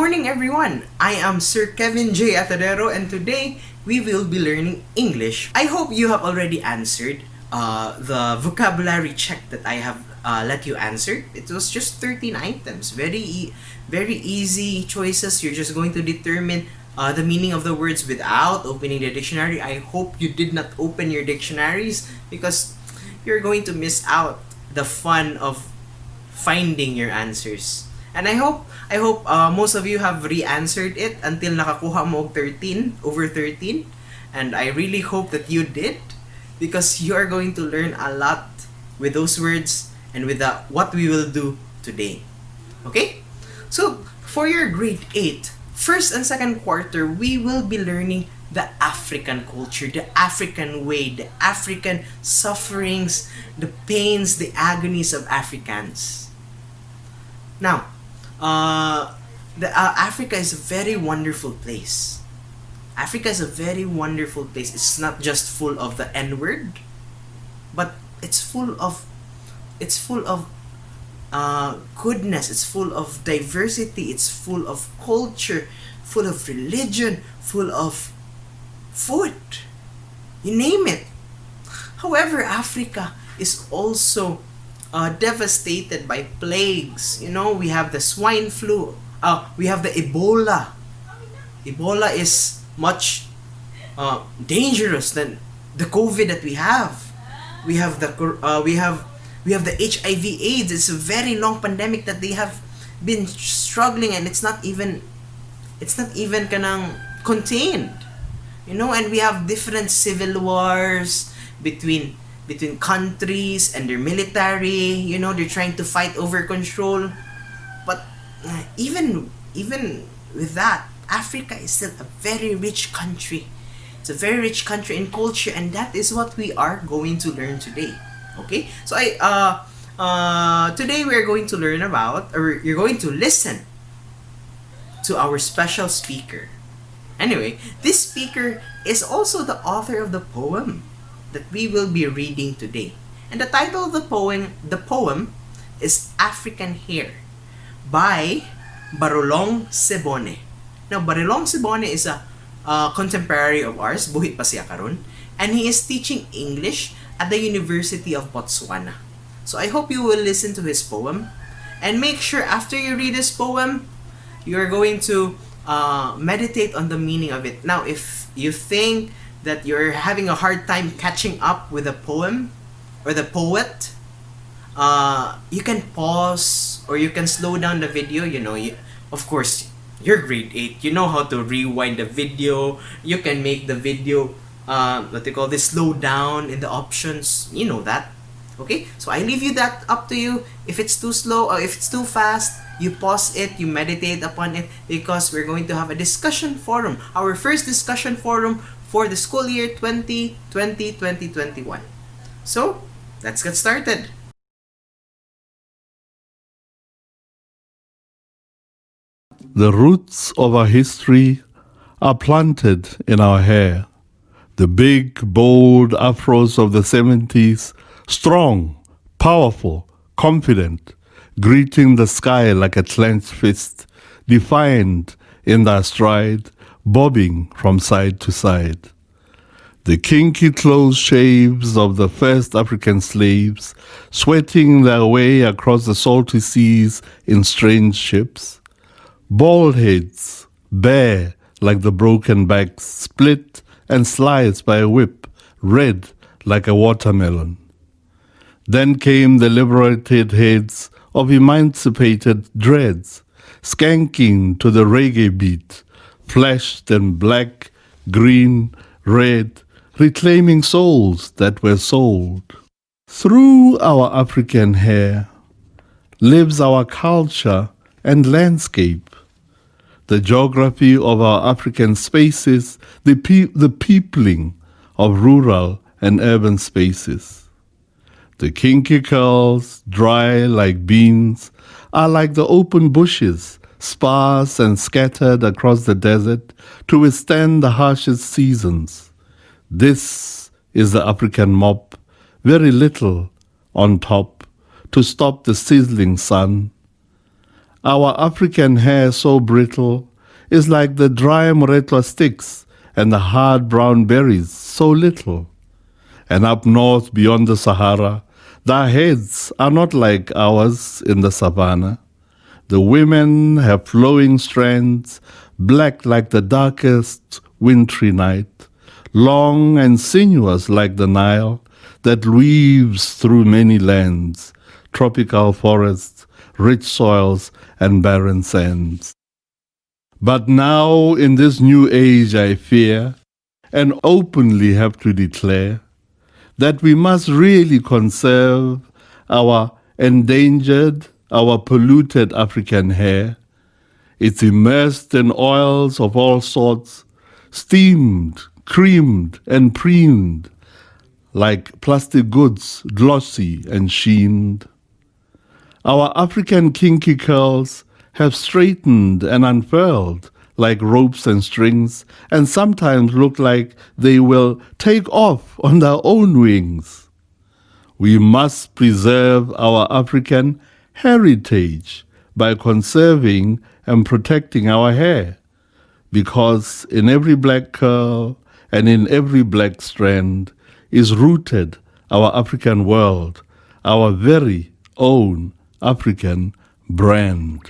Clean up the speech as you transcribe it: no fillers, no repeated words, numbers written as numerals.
morning, everyone! I am Sir Kevin J. Atadero, and today we will be learning English. I hope you have already answered the vocabulary check that I have let you answer. It was just 13 items. Very easy choices. You're just going to determine the meaning of the words without opening the dictionary. I hope you did not open your dictionaries because you're going to miss out the fun of finding your answers. And I hope most of you have re-answered it until nakakuha mo og 13, over 13. And I really hope that you did because you are going to learn a lot with those words and with what we will do today. Okay? So, for your grade 8, first and second quarter, we will be learning the African culture, the African way, the African sufferings, the pains, the agonies of Africans. Now, Africa is a very wonderful place. Africa is a very wonderful place. It's not just full of the N word, but it's full of goodness. It's full of diversity. It's full of culture, full of religion, full of food. You name it. However, Africa is also devastated by plagues. You know, we have the swine flu. We have the Ebola. Ebola is much dangerous than the COVID that we have. We have the HIV/AIDS. It's a very long pandemic that they have been struggling, and it's not even kanang contained. You know, and we have different civil wars between countries and their military. You know, they're trying to fight over control. But even with that, Africa is still a very rich country. It's a very rich country in culture, and that is what we are going to learn today. Okay, so today we're going to learn about, or you're going to listen to our special speaker. Anyway, this speaker is also the author of the poem that we will be reading today. And the title of the poem is African Hair by Barolong Seboni. Now, Barolong Seboni is a contemporary of ours, buhit pa siya karon, and he is teaching English at the University of Botswana. So I hope you will listen to his poem, and make sure after you read his poem, you're going to meditate on the meaning of it. Now, if you think that you're having a hard time catching up with the poem or the poet, you can pause or you can slow down the video. You know, of course, you're grade 8. You know how to rewind the video. You can make the video, what they call this, slow down in the options. You know that. Okay? So I leave you that up to you. If it's too slow or if it's too fast, you pause it, you meditate upon it, because we're going to have a discussion forum. Our first discussion forum for the school year 2020-2021. So, let's get started. The roots of our history are planted in our hair. The big, bold afros of the 70s, strong, powerful, confident, greeting the sky like a clenched fist, defiant in their stride, bobbing from side to side. The kinky close shaves of the first African slaves, sweating their way across the salty seas in strange ships. Bald heads, bare like the broken backs, split and sliced by a whip, red like a watermelon. Then came the liberated heads of emancipated dreads, skanking to the reggae beat, flashed in black, green, red, reclaiming souls that were sold. Through our African hair lives our culture and landscape, the geography of our African spaces, the peopling of rural and urban spaces. The kinky curls, dry like beans, are like the open bushes, sparse and scattered across the desert to withstand the harshest seasons. This is the African mop, very little on top to stop the sizzling sun. Our African hair, so brittle, is like the dry moretwa sticks and the hard brown berries, so little. And up north beyond the Sahara, their heads are not like ours in the savannah. The women have flowing strands, black like the darkest wintry night, long and sinuous like the Nile that weaves through many lands, tropical forests, rich soils, and barren sands. But now in this new age I fear, and openly have to declare, that we must really conserve our endangered, our polluted African hair. It's immersed in oils of all sorts, steamed, creamed, and preened, like plastic goods, glossy and sheened. Our African kinky curls have straightened and unfurled like ropes and strings, and sometimes look like they will take off on their own wings. We must preserve our African heritage by conserving and protecting our hair, because in every black curl and in every black strand is rooted our African world, our very own African brand.